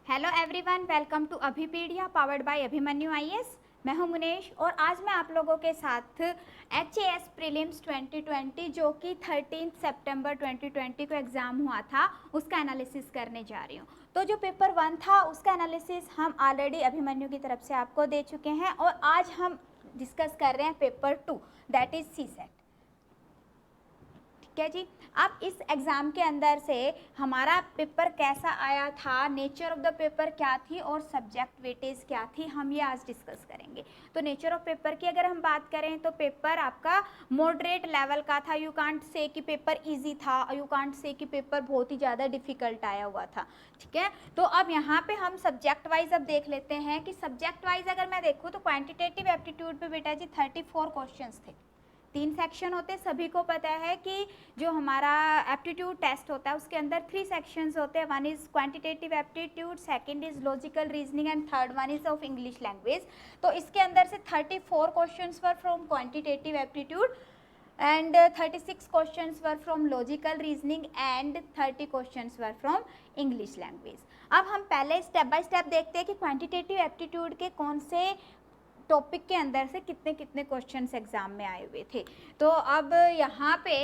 Hello everyone, welcome to Abhipedia powered by Abhimanyu IAS. मैं हूं मुनेश और आज मैं आप लोगों के साथ HAS प्रीलिम्स 2020 जो कि 13 सितंबर 2020 को एग्ज़ाम हुआ था उसका एनालिसिस करने जा रही हूं। तो जो पेपर 1 था उसका एनालिसिस हम ऑलरेडी अभिमन्यु की तरफ से आपको दे चुके हैं और आज हम डिस्कस कर रहे हैं पेपर 2 दैट इज़ CSET। ठीक है जी। अब इस एग्ज़ाम के अंदर से हमारा पेपर कैसा आया था, नेचर ऑफ द पेपर क्या थी और सब्जेक्ट वेटेज क्या थी, हम ये आज डिस्कस करेंगे। तो नेचर ऑफ पेपर की अगर हम बात करें तो पेपर आपका मॉडरेट लेवल का था। यू कांट से कि पेपर इजी था, यू कांट से कि पेपर बहुत ही ज़्यादा डिफ़िकल्ट आया हुआ था। ठीक है, तो अब यहाँ पे हम सब्जेक्ट वाइज अब देख लेते हैं कि सब्जेक्ट वाइज अगर मैं देखूँ तो क्वान्टिटेटिव एप्टीट्यूड पे बेटा जी 34 क्वेश्चंस थे। 3 सेक्शन होते, सभी को पता है कि जो हमारा एप्टीट्यूड टेस्ट होता है उसके अंदर 3 सेक्शंस होते हैं। One is quantitative aptitude, second is logical reasoning and third one is of English language. तो इसके अंदर से 34 questions were from quantitative aptitude and 36 questions were from logical reasoning and 30 questions were from English language। अब हम पहले step by step देखते हैं कि क्वांटिटेटिव एप्टीट्यूड के कौन से टॉपिक के अंदर से कितने कितने क्वेश्चंस एग्जाम में आए हुए थे। तो अब यहाँ पे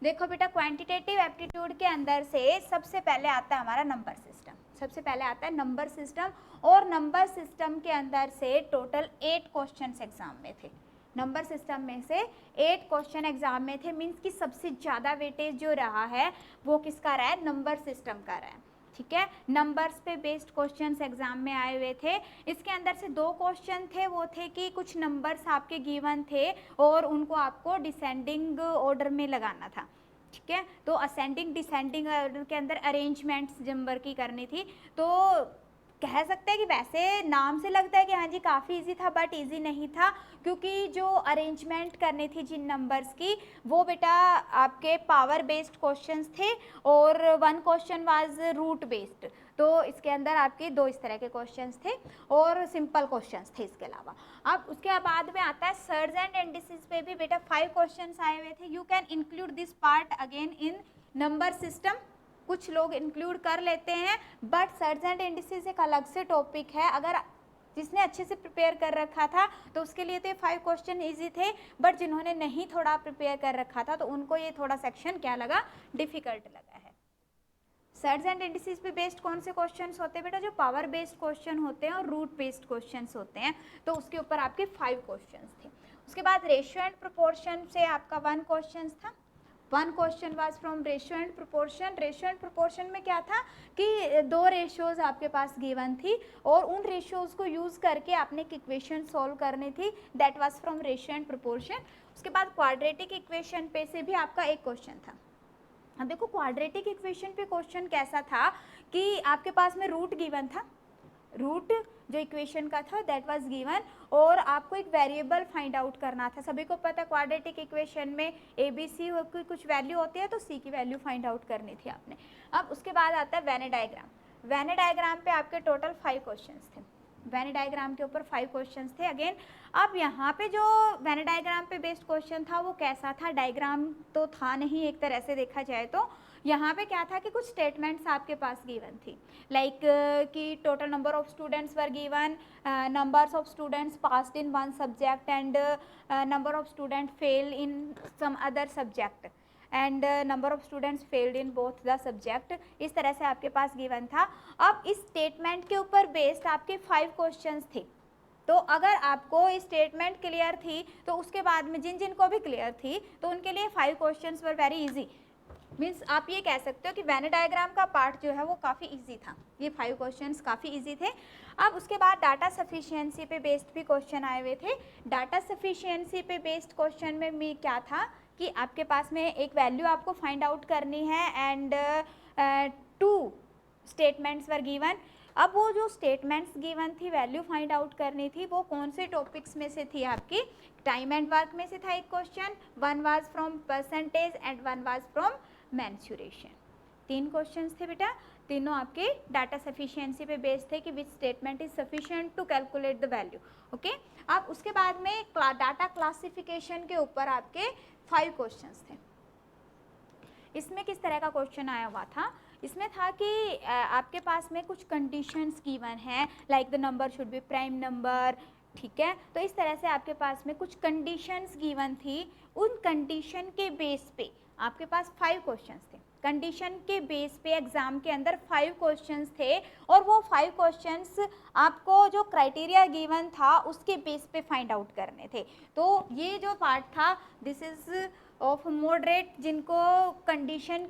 देखो बेटा, क्वांटिटेटिव एप्टीट्यूड के अंदर से सबसे पहले आता है हमारा नंबर सिस्टम। सबसे पहले आता है नंबर सिस्टम और नंबर सिस्टम के अंदर से टोटल 8 क्वेश्चंस एग्जाम में थे। नंबर सिस्टम में से 8 क्वेश्चन एग्जाम में थे, मीन्स कि सबसे ज़्यादा वेटेज जो रहा है वो किसका रहा है, नंबर सिस्टम का रहा है। ठीक है, नंबर्स पे बेस्ड क्वेश्चंस एग्जाम में आए हुए थे। इसके अंदर से 2 क्वेश्चन थे, वो थे कि कुछ नंबर्स आपके गिवन थे और उनको आपको डिसेंडिंग ऑर्डर में लगाना था। ठीक है, तो असेंडिंग डिसेंडिंग ऑर्डर के अंदर अरेंजमेंट्स नंबर की करनी थी। तो कह सकते हैं कि वैसे नाम से लगता है कि हाँ जी काफ़ी इजी था, बट इजी नहीं था, क्योंकि जो अरेंजमेंट करनी थी जिन नंबर्स की वो बेटा आपके पावर बेस्ड क्वेश्चंस थे और 1 क्वेश्चन वाज रूट बेस्ड। तो इसके अंदर आपके 2 इस तरह के क्वेश्चंस थे और सिंपल क्वेश्चंस थे इसके अलावा। अब उसके बाद में आता है सर्ज एंड इंडिसेस पे भी बेटा 5 क्वेश्चंस आए हुए थे। You can include this part again in number system, कुछ लोग इंक्लूड कर लेते हैं, बट सर्ज एंड इंडिसेस एक अलग से टॉपिक है। अगर जिसने अच्छे से प्रिपेयर कर रखा था तो उसके लिए तो ये 5 क्वेश्चन इजी थे, बट जिन्होंने नहीं थोड़ा प्रिपेयर कर रखा था तो उनको ये थोड़ा सेक्शन क्या लगा, डिफिकल्ट लगा है। सर्ज एंड इंडिसेस पे बेस्ड कौन से क्वेश्चंस होते हैं बेटा, जो पावर बेस्ड क्वेश्चन होते हैं और रूट बेस्ड क्वेश्चंस होते हैं, तो उसके ऊपर आपके 5 क्वेश्चंस थे। उसके बाद रेशियो एंड प्रोपोर्शन से आपका 1 क्वेश्चन था। 1 question was from ratio and proportion. Ratio and proportion में क्या था कि 2 रेशियोज आपके पास गिवन थी और उन रेशियोज को यूज करके आपने एक इक्वेशन सॉल्व करनी थी, that was from ratio and proportion. उसके बाद क्वाड्रेटिक इक्वेशन पे से भी आपका एक क्वेश्चन था। अब देखो क्वाड्रेटिक इक्वेशन पे क्वेश्चन कैसा था कि आपके पास में रूट गिवन था, रूट जो इक्वेशन का था दैट वाज गिवन, और आपको एक वेरिएबल फाइंड आउट करना था। सभी को पता है क्वाड्रेटिक इक्वेशन में ABC की कुछ वैल्यू होती है, तो C की वैल्यू फाइंड आउट करनी थी आपने। अब उसके बाद आता है वेन डायग्राम। वेन डायग्राम पे आपके टोटल 5 क्वेश्चंस थे। वेन डायग्राम के ऊपर 5 क्वेश्चंस थे अगेन। अब यहाँ पे जो वेन डायग्राम पे बेस्ड क्वेश्चन था वो कैसा था, डायग्राम तो था नहीं एक तरह से देखा जाए तो। यहाँ पे क्या था कि कुछ स्टेटमेंट्स आपके पास गिवन थी, लाइक कि total number of students were given, numbers of students passed in 1 subject and number of student fail in some other subject and number of students failed in both the subject. इस तरह से आपके पास given था। अब इस statement के ऊपर बेस्ड आपके 5 क्वेश्चंस थे। तो अगर आपको स्टेटमेंट क्लियर थी तो उसके बाद में जिन जिन को भी क्लियर थी तो उनके लिए 5 questions were very easy. Means आप ये कह सकते हो कि वेन डायग्राम का पार्ट जो है वो काफ़ी इजी था, ये 5 क्वेश्चंस काफ़ी इजी थे। अब उसके बाद डाटा सफिशिएंसी पे बेस्ड भी क्वेश्चन आए हुए थे। डाटा सफिशिएंसी पे बेस्ड क्वेश्चन में भी क्या था कि आपके पास में एक वैल्यू आपको फाइंड आउट करनी है एंड 2 स्टेटमेंट्स वर गिवन। अब वो जो स्टेटमेंट्स गिवन थी, वैल्यू फाइंड आउट करनी थी, वो कौन से टॉपिक्स में से थी आपकी, टाइम एंड वर्क में से था एक question, 1 was from percentage and 1 was from mensuration. 3 questions थे बेटा, तीनों आपके डाटा सफिशिएंसी पे बेस्ड थे कि which statement is sufficient to calculate the value. Okay, अब उसके बाद में डाटा क्लासिफिकेशन के ऊपर आपके 5 क्वेश्चंस थे। इसमें किस तरह का क्वेश्चन आया हुआ था, इसमें था कि आपके पास में कुछ कंडीशंस गिवन हैं, like the number should be prime number, ठीक है। तो इस तरह से आपके पास में कुछ कंडीशंस गिवन थी, उन कंडीशन के बेस पे आपके पास 5 क्वेश्चंस थे। कंडीशन के बेस पे एग्जाम के अंदर 5 क्वेश्चंस थे, और वो 5 क्वेश्चंस आपको जो क्राइटेरिया गिवन था उसके बेस पे फाइंड आउट करने थे। तो ये जो पार्ट था दिस इज ऑफ मॉडरेट, जिनको कंडीशन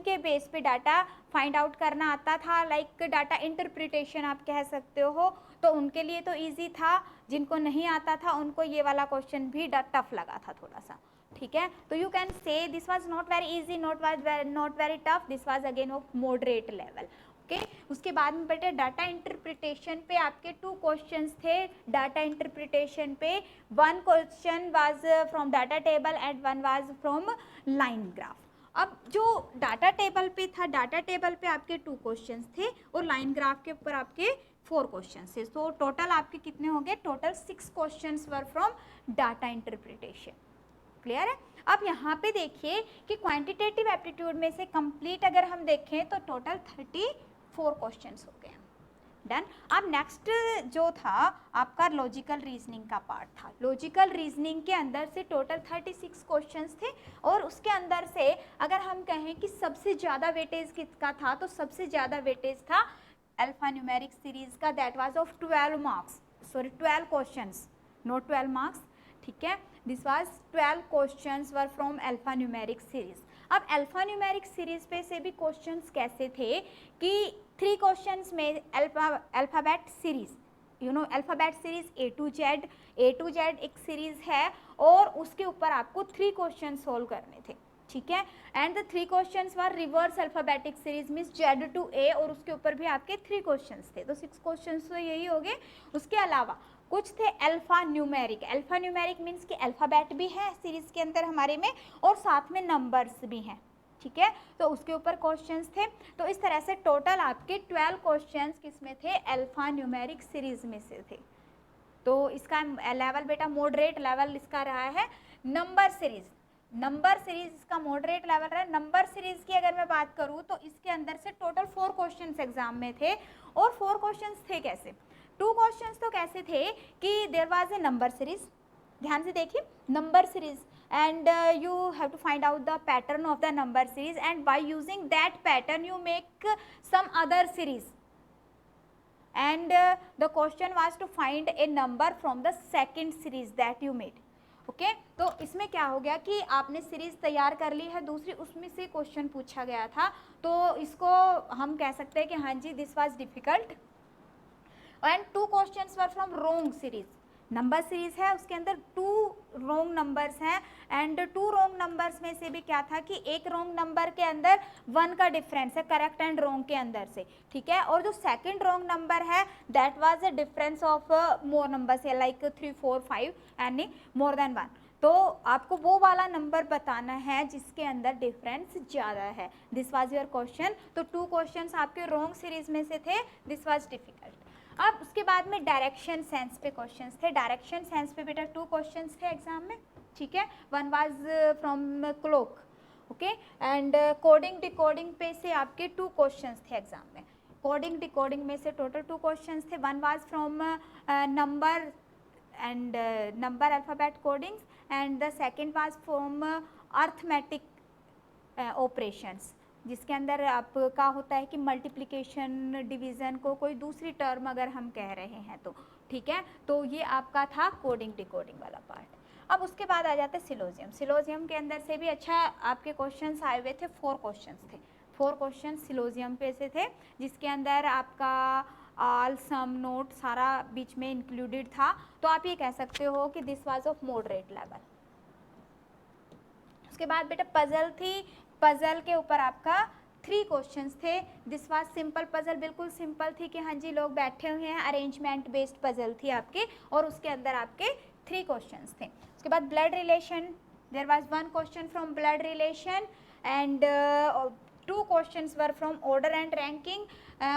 के बेस पे डाटा फाइंड आउट करना आता था, लाइक डाटा इंटरप्रिटेशन आप कह सकते हो, तो उनके लिए तो इजी था। जिनको नहीं आता था उनको ये वाला क्वेश्चन भी टफ लगा था थोड़ा सा, ठीक है। तो you can say this was not very easy, not very tough, this was again of moderate level, okay. उसके बाद में बेटे डाटा इंटरप्रिटेशन पे आपके 2 क्वेश्चंस थे। डाटा इंटरप्रिटेशन पे 1 question was from data table and 1 was from line graph. अब जो डाटा टेबल पे था, डाटा टेबल पे आपके 2 क्वेश्चंस थे और लाइन ग्राफ के ऊपर आपके 4 क्वेश्चंस थे। तो टोटल आपके कितने हो गए? Total 6 questions were from data interpretation. Clear है? अब यहाँ पे देखिए कि क्वांटिटेटिव एप्टीट्यूड में से कंप्लीट अगर हम देखें तो टोटल 34 क्वेश्चंस हो गए। डन। अब नेक्स्ट जो था आपका लॉजिकल रीजनिंग का पार्ट था। लॉजिकल रीजनिंग के अंदर से टोटल 36 क्वेश्चंस थे, और उसके अंदर से अगर हम कहें कि सबसे ज़्यादा वेटेज किसका था, तो सबसे ज़्यादा वेटेज था अल्फा न्यूमेरिक सीरीज का, that was of 12 marks, sorry 12 questions, not 12 marks, ठीक है। This was 12 questions were from alpha numeric series. अब अल्फा न्यूमेरिक सीरीज पे से भी क्वेश्चंस कैसे थे कि 3 क्वेश्चंस में alphabet series, you know alphabet series A to Z एक सीरीज है, और उसके ऊपर आपको 3 क्वेश्चन सोल्व करने थे, ठीक है। And the 3 questions were reverse alphabetic series means Z to A, और उसके ऊपर भी आपके 3 क्वेश्चंस थे। तो 6 क्वेश्चंस तो यही हो गए। उसके अलावा कुछ थे अल्फा न्यूमेरिक मीन्स कि अल्फ़ाबेट भी है सीरीज के अंदर हमारे में, और साथ में नंबर्स भी हैं, ठीक है। तो उसके ऊपर क्वेश्चंस थे। तो इस तरह से टोटल आपके 12 क्वेश्चंस किसमें थे? अल्फा न्यूमेरिक सीरीज में से थे। तो इसका लेवल बेटा मॉडरेट लेवल इसका रहा है। नंबर सीरीज इसका मॉडरेट लेवल रहा है। नंबर सीरीज की अगर मैं बात करूं तो इसके अंदर से टोटल 4 क्वेश्चंस एग्जाम में थे, और 4 क्वेश्चंस थे कैसे? 2 क्वेश्चंस तो कैसे थे कि there was a number series, ध्यान से देखिए, number series, and you have to find out the pattern of the number series, and by using that pattern you make some other series, and the question was to find a number from the second series that you made, okay। तो इसमें क्या हो गया कि आपने series तैयार कर ली है दूसरी, उसमें से क्वेश्चन पूछा गया था, तो इसको हम कह सकते हैं कि हाँ जी this was difficult. And 2 questions were from wrong series, number series है उसके अंदर 2 रोंग नंबर्स हैं, एंड 2 रोंग नंबर्स में से भी क्या था कि एक रोंग नंबर के अंदर 1 का डिफरेंस है करेक्ट एंड रोंग के अंदर से, ठीक है। और जो सेकंड रोंग नंबर है that was a difference of more numbers है, लाइक 3 4 5 एंड मोर देन 1। तो आपको वो वाला नंबर बताना है जिसके अंदर डिफरेंस ज़्यादा है। This was your question. तो 2 क्वेश्चंस आपके रोंग सीरीज में से थे, दिस वाज डिफिकल्ट। अब उसके बाद में डायरेक्शन सेंस पे क्वेश्चंस थे। डायरेक्शन सेंस पे बेटा 2 क्वेश्चंस थे एग्जाम में, ठीक है। 1 was from clock, okay, and coding decoding पे से आपके 2 क्वेश्चंस थे एग्जाम में। कोडिंग डिकोडिंग में से टोटल 2 क्वेश्चंस थे। 1 was from number and number alphabet codings, and the second was from arithmetic operations, जिसके अंदर आपका होता है कि मल्टीप्लिकेशन डिवीज़न को कोई दूसरी टर्म अगर हम कह रहे हैं तो, ठीक है। तो ये आपका था कोडिंग डिकोडिंग वाला पार्ट। अब उसके बाद आ जाते हैं सिलोजियम। सिलोजियम के अंदर से भी अच्छा आपके क्वेश्चंस आए हुए थे, 4 क्वेश्चंस थे। 4 क्वेश्चन सिलोजियम पे से थे, जिसके अंदर आपका आल सम नोट सारा बीच में इंक्लूडेड था। तो आप ये कह सकते हो कि this was of moderate level. उसके बाद बेटा पजल थी। पजल के ऊपर आपका 3 क्वेश्चंस थे। दिस वाज सिंपल पजल, बिल्कुल सिंपल थी कि हाँ जी लोग बैठे हुए हैं। अरेंजमेंट बेस्ड पजल थी आपके, और उसके अंदर आपके 3 क्वेश्चंस थे। उसके बाद blood relation, there was 1 question from blood relation, and 2 questions were from order and ranking.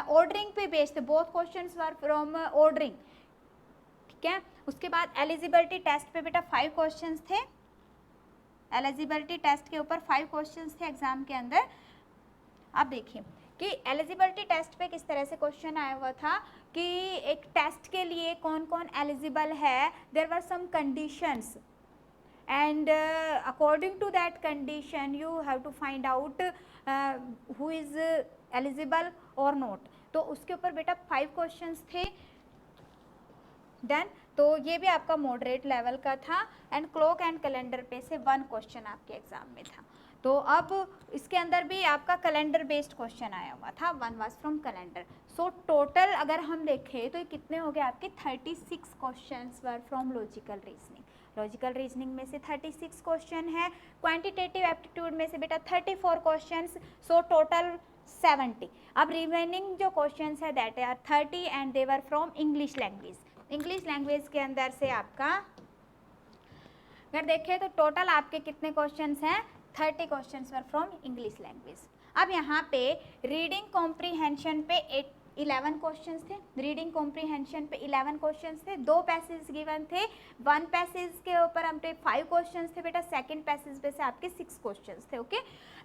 Ordering पे बेस्ड थे, both questions were from ordering, ठीक है। उसके बाद एलिजिबिलिटी टेस्ट पे बेटा 5 क्वेश्चंस थे। एलिजिबिलिटी टेस्ट के ऊपर 5 क्वेश्चंस थे एग्जाम के अंदर। आप देखिए कि एलिजिबिलिटी टेस्ट पे किस तरह से क्वेश्चन आया हुआ था कि एक टेस्ट के लिए कौन कौन एलिजिबल है, there were some conditions and according to that condition you have to find out who is eligible or not. तो उसके ऊपर बेटा 5 क्वेश्चंस थे देन, तो ये भी आपका मॉडरेट लेवल का था एंड क्लॉक एंड कैलेंडर पे से 1 क्वेश्चन आपके एग्जाम में था। तो अब इसके अंदर भी आपका कैलेंडर बेस्ड क्वेश्चन आया हुआ था, 1 was from calendar. So total अगर हम देखें तो ये कितने हो गए आपके 36 questions were from logical reasoning. Logical reasoning में से 36 क्वेश्चन है, क्वांटिटेटिव एप्टीट्यूड में से बेटा 34 क्वेश्चंस, सो टोटल 70। अब रिमेनिंग जो क्वेश्चंस है that are 30 and they were from English language. English language के अंदर से आपका अगर देखें तो टोटल आपके कितने क्वेश्चंस हैं, 30 questions were from English language. अब यहाँ पे रीडिंग कॉम्प्रीहेंशन पे 11 क्वेश्चंस थे, रीडिंग कॉम्प्रीहेंशन पे 11 क्वेश्चंस थे, 2 पैसेज गिवन थे, 1 पैसेज के ऊपर हम पे 5 क्वेश्चंस थे बेटा, सेकंड पैसेज पे से आपके 6 क्वेश्चंस थे, ओके।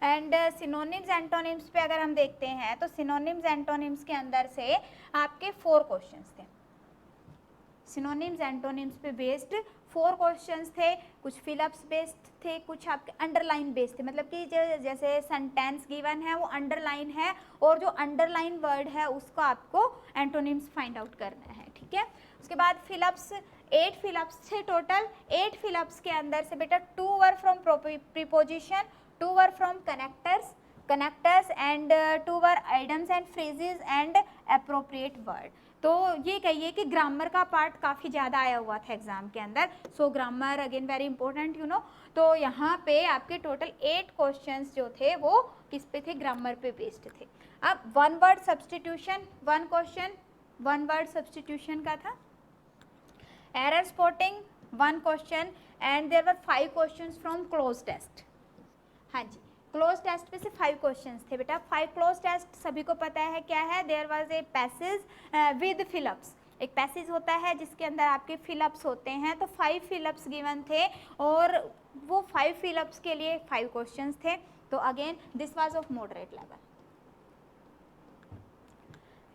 एंड सिनोनिम्स एंटोनिम्स पे अगर हम देखते हैं तो सिनोनिम्स एंटोनिम्स के अंदर से आपके 4 क्वेश्चंस थे, सिनोनिम्स एंटोनिम्स पे बेस्ड 4 क्वेश्चंस थे, कुछ फिलअप्स बेस्ड थे, कुछ आपके अंडरलाइन बेस्ड थे, मतलब कि जैसे सेंटेंस गिवन है वो अंडरलाइन है और जो अंडरलाइन वर्ड है उसको आपको एंटोनिम्स फाइंड आउट करना है, ठीक है। उसके बाद फिलअप्स 8 फिलअप्स थे टोटल। 8 फिलअप्स के अंदर से बेटा 2 were from preposition, 2 were from connectors and 2 were idioms and phrases and appropriate word. तो ये कहिए कि ग्रामर का पार्ट काफ़ी ज़्यादा आया हुआ था एग्जाम के अंदर, so grammar again very important you know. तो यहाँ पे आपके टोटल 8 क्वेश्चंस जो थे वो किस पे थे, ग्रामर पे बेस्ड थे। अब 1 word substitution 1 question 1 word substitution का था, error spotting 1 question and there were 5 questions from cloze test. हाँ जी, क्लोज टेस्ट पे से 5 क्वेश्चंस थे बेटा। 5 क्लोज टेस्ट सभी को पता है क्या है, there was a passage with fill ups. एक पैसेज होता है जिसके अंदर आपके फिलअप्स होते हैं, तो 5 फिलअप्स गिवन थे और वो 5 फिलअप्स के लिए 5 क्वेश्चंस थे। तो again this was of moderate level,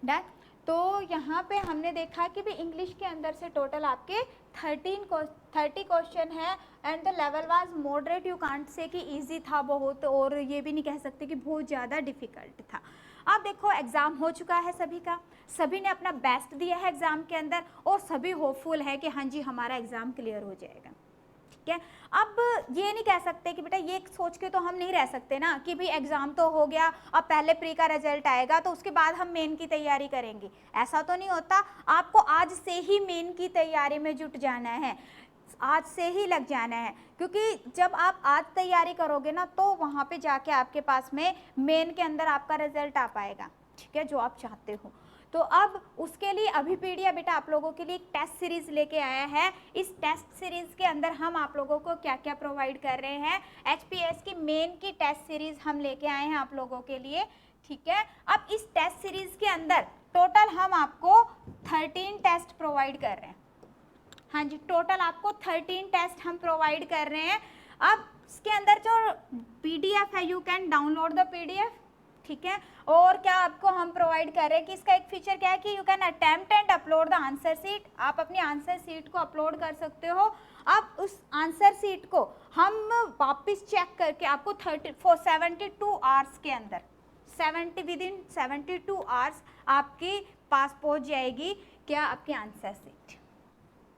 done. तो यहाँ पे हमने देखा कि भी इंग्लिश के अंदर से टोटल आपके 30 क्वेश्चन है and the level was moderate, you can't say कि इजी था बहुत और ये भी नहीं कह सकते कि बहुत ज़्यादा डिफ़िकल्ट था। अब देखो एग्ज़ाम हो चुका है सभी का, सभी ने अपना बेस्ट दिया है एग्ज़ाम के अंदर और सभी होपफुल है कि हाँ जी हमारा एग्ज़ाम क्लियर हो जाएगा, ठीक है। अब ये नहीं कह सकते कि बेटा ये सोच के तो हम नहीं रह सकते ना कि भाई एग्ज़ाम तो हो गया, अब पहले प्री का रिजल्ट आएगा तो उसके बाद हम मेन की तैयारी करेंगे, ऐसा तो नहीं होता। आपको आज से ही मेन की तैयारी में जुट जाना है, आज से ही लग जाना है, क्योंकि जब आप आज तैयारी करोगे ना तो वहाँ पे जाके आपके पास में मेन के अंदर आपका रिजल्ट आ पाएगा, ठीक है, जो आप चाहते हो। तो अब उसके लिए अभी पीडिया बेटा आप लोगों के लिए एक टेस्ट सीरीज लेके आया है। इस टेस्ट सीरीज के अंदर हम आप लोगों को क्या क्या प्रोवाइड कर रहे हैं, एचपीएस की मेन की टेस्ट सीरीज हम लेके आए हैं आप लोगों के लिए, ठीक है। अब इस टेस्ट सीरीज के अंदर टोटल हम आपको 13 टेस्ट प्रोवाइड कर रहे हैं, हाँ जी, टोटल आपको 13 टेस्ट हम प्रोवाइड कर रहे हैं। अब इसके अंदर जो पीडीएफ है you can download the PDF, ठीक है। और क्या आपको हम प्रोवाइड कर रहे हैं कि इसका एक फीचर क्या है कि you can attempt and upload the answer sheet, आप अपनी आंसर सीट को अपलोड कर सकते हो। अब उस आंसर सीट को हम वापस चेक करके आपको 72 आवर्स के अंदर विद इन 72 आवर्स आपके पास पहुंच जाएगी क्या, आपकी आंसर सीट,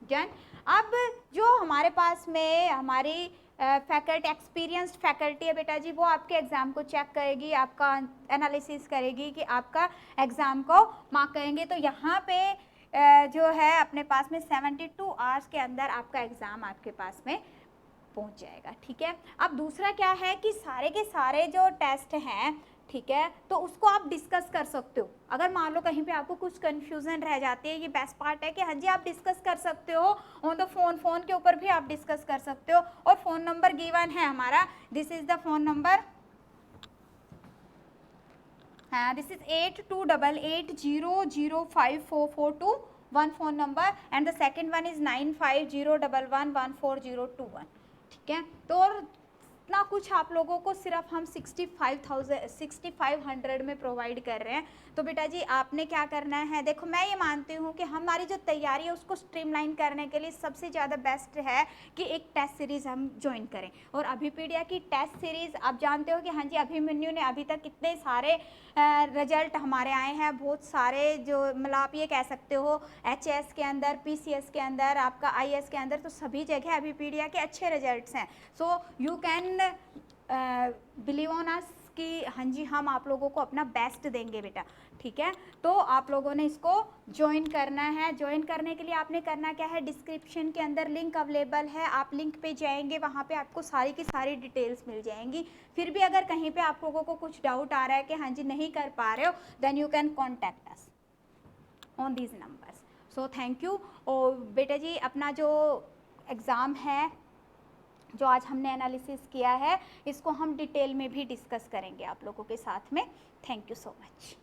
डन। अब जो हमारे पास में हमारी फैकल्टी एक्सपीरियंस्ड फैकल्टी है बेटा जी, वो आपके एग्ज़ाम को चेक करेगी, आपका एनालिसिस करेगी कि आपका एग्ज़ाम को मार्क करेंगे। तो यहाँ पे जो है अपने पास में 72 आवर्स के अंदर आपका एग्ज़ाम आपके पास में पहुँच जाएगा, ठीक है। अब दूसरा क्या है कि सारे के सारे जो टेस्ट हैं, ठीक है, तो उसको आप डिस्कस कर सकते हो। अगर मान लो कहीं पे आपको कुछ कन्फ्यूज़न रह जाती है, ये बेस्ट पार्ट है कि हाँ जी आप डिस्कस कर सकते हो ऑन द फोन के ऊपर भी आप डिस्कस कर सकते हो। और फ़ोन नंबर गिवन है हमारा, this is the phone number, हाँ, this is 8288005442 one phone number and the second one is 9501114021, ठीक है। तो इतना कुछ आप लोगों को सिर्फ हम 6500 में प्रोवाइड कर रहे हैं। तो बेटा जी आपने क्या करना है, देखो मैं ये मानती हूँ कि हमारी जो तैयारी है उसको स्ट्रीमलाइन करने के लिए सबसे ज़्यादा बेस्ट है कि एक टेस्ट सीरीज़ हम ज्वाइन करें। और अभिपीडिया की टेस्ट सीरीज़ आप जानते हो कि हाँ जी अभिमन्यु ने अभी तक कितने सारे रिजल्ट हमारे आए हैं, बहुत सारे, जो मतलब आप ये कह सकते हो HS के अंदर, PCS के अंदर, आपका IS के अंदर, तो सभी जगह अभिपीडिया के अच्छे रिजल्ट्स हैं। So you can believe on us कि हाँ जी हम आप लोगों को अपना बेस्ट देंगे बेटा, ठीक है। तो आप लोगों ने इसको ज्वाइन करना है। ज्वाइन करने के लिए आपने करना क्या है, डिस्क्रिप्शन के अंदर लिंक अवेलेबल है, आप लिंक पे जाएंगे, वहाँ पे आपको सारी की सारी डिटेल्स मिल जाएंगी। फिर भी अगर कहीं पे आप लोगों को कुछ डाउट आ रहा है कि हाँ जी नहीं कर पा रहे हो, then you can contact us on these numbers. So thank you. और बेटा जी अपना जो एग्ज़ाम है, जो आज हमने एनालिसिस किया है, इसको हम डिटेल में भी डिस्कस करेंगे आप लोगों के साथ में। Thank you so much.